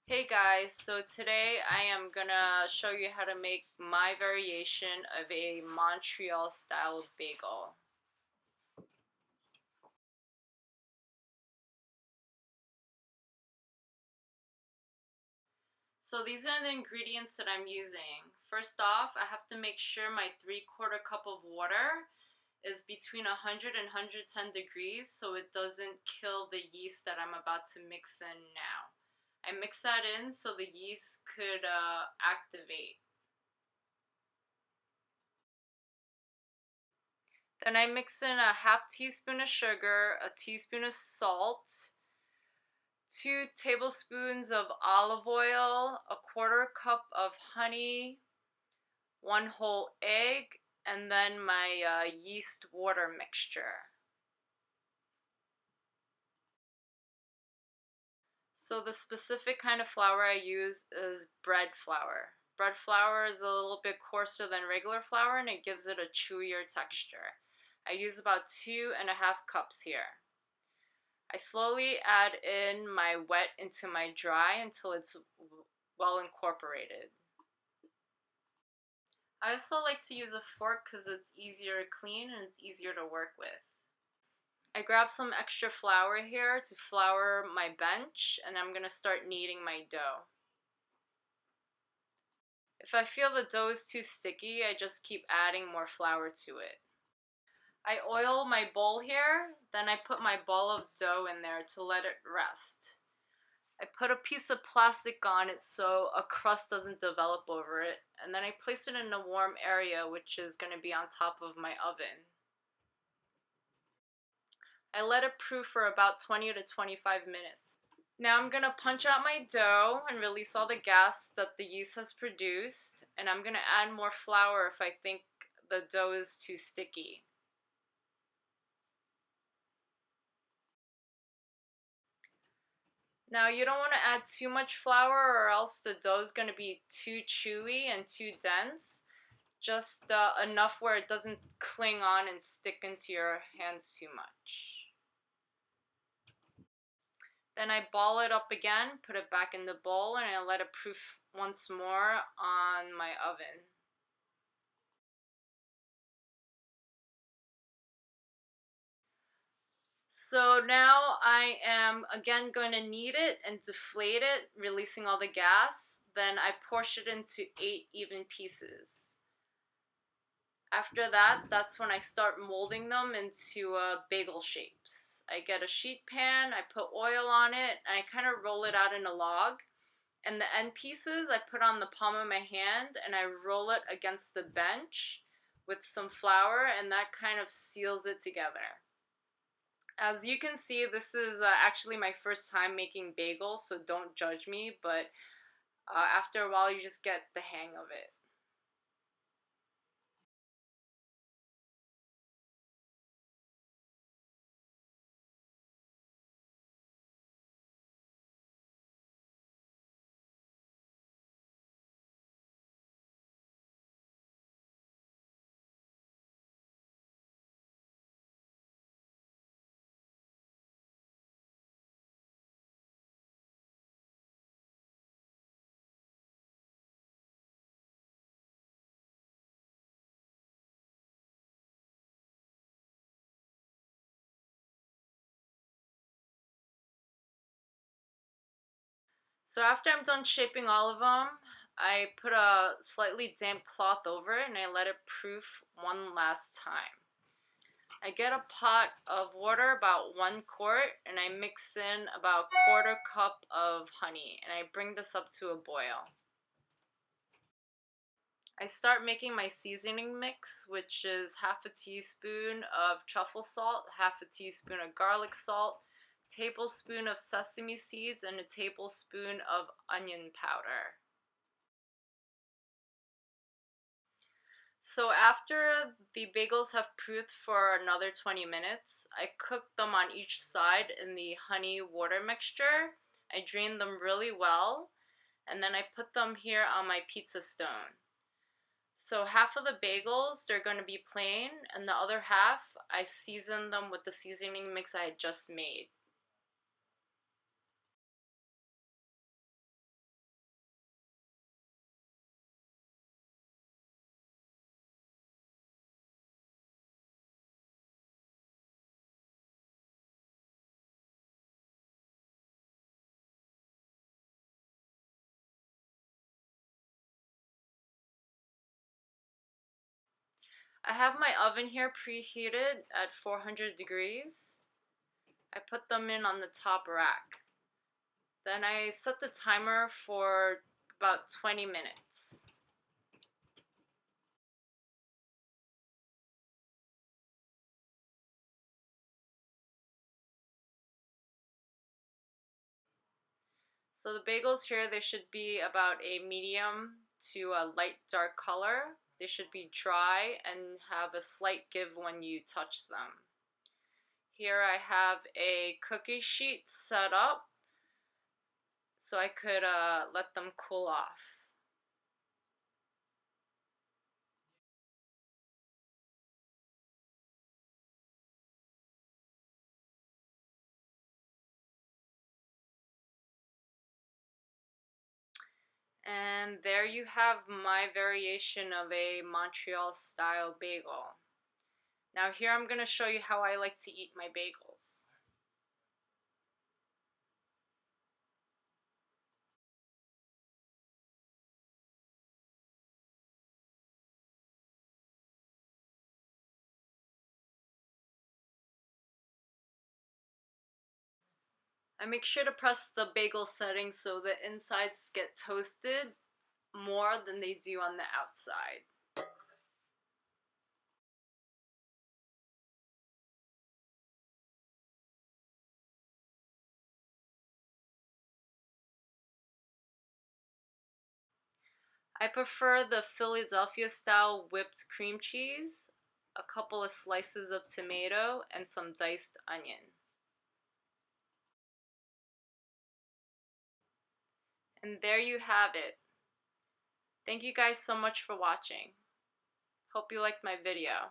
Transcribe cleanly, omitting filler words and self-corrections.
Hey guys, so today I am gonna show you how to make my variation of a Montreal style bagel. So these are the ingredients that I'm using. First off, I have to make sure my 3/4 cup of water is between 100 and 110 degrees so it doesn't kill the yeast that I'm about to mix in now. I mix that in so the yeast could activate. Then I mix in a half teaspoon of sugar, a teaspoon of salt, 2 tablespoons of olive oil, a 1/4 cup of honey, 1 whole egg, and then my yeast water mixture. So the specific kind of flour I use is bread flour. Bread flour is a little bit coarser than regular flour and it gives it a chewier texture. I use about 2.5 cups here. I slowly add in my wet into my dry until it's well incorporated. I also like to use a fork because it's easier to clean and it's easier to work with. I grab some extra flour here to flour my bench and I'm going to start kneading my dough. If I feel the dough is too sticky, I just keep adding more flour to it. I oil my bowl here, then I put my ball of dough in there to let it rest. I put a piece of plastic on it so a crust doesn't develop over it, and then I place it in a warm area which is going to be on top of my oven. I let it proof for about 20 to 25 minutes. Now I'm going to punch out my dough and release all the gas that the yeast has produced, and I'm going to add more flour if I think the dough is too sticky. Now you don't want to add too much flour or else the dough is going to be too chewy and too dense. Just enough where it doesn't cling on and stick into your hands too much. Then I ball it up again, put it back in the bowl, and I let it proof once more on my oven. So now I am again going to knead it and deflate it, releasing all the gas. Then I portion it into 8 even pieces. After that, that's when I start molding them into bagel shapes. I get a sheet pan, I put oil on it, and I kind of roll it out in a log. And the end pieces I put on the palm of my hand and I roll it against the bench with some flour, and that kind of seals it together. As you can see, this is actually my first time making bagels, so don't judge me, but after a while you just get the hang of it. So after I'm done shaping all of them, I put a slightly damp cloth over it and I let it proof one last time. I get a pot of water, about 1 quart, and I mix in about 1/4 cup of honey, and I bring this up to a boil. I start making my seasoning mix, which is half a teaspoon of truffle salt, half a teaspoon of garlic salt, tablespoon of sesame seeds, and a tablespoon of onion powder. So after the bagels have proofed for another 20 minutes, I cook them on each side in the honey water mixture. I drain them really well, and then I put them here on my pizza stone. So half of the bagels, they're going to be plain, and the other half, I season them with the seasoning mix I had just made. I have my oven here preheated at 400 degrees. I put them in on the top rack. Then I set the timer for about 20 minutes. So the bagels here, they should be about a medium to a light dark color. They should be dry and have a slight give when you touch them. Here I have a cookie sheet set up so I could let them cool off. And there you have my variation of a Montreal style bagel. Now here I'm going to show you how I like to eat my bagels. I make sure to press the bagel setting so the insides get toasted more than they do on the outside. I prefer the Philadelphia style whipped cream cheese, a couple of slices of tomato, and some diced onion. And there you have it. Thank you guys so much for watching. Hope you liked my video.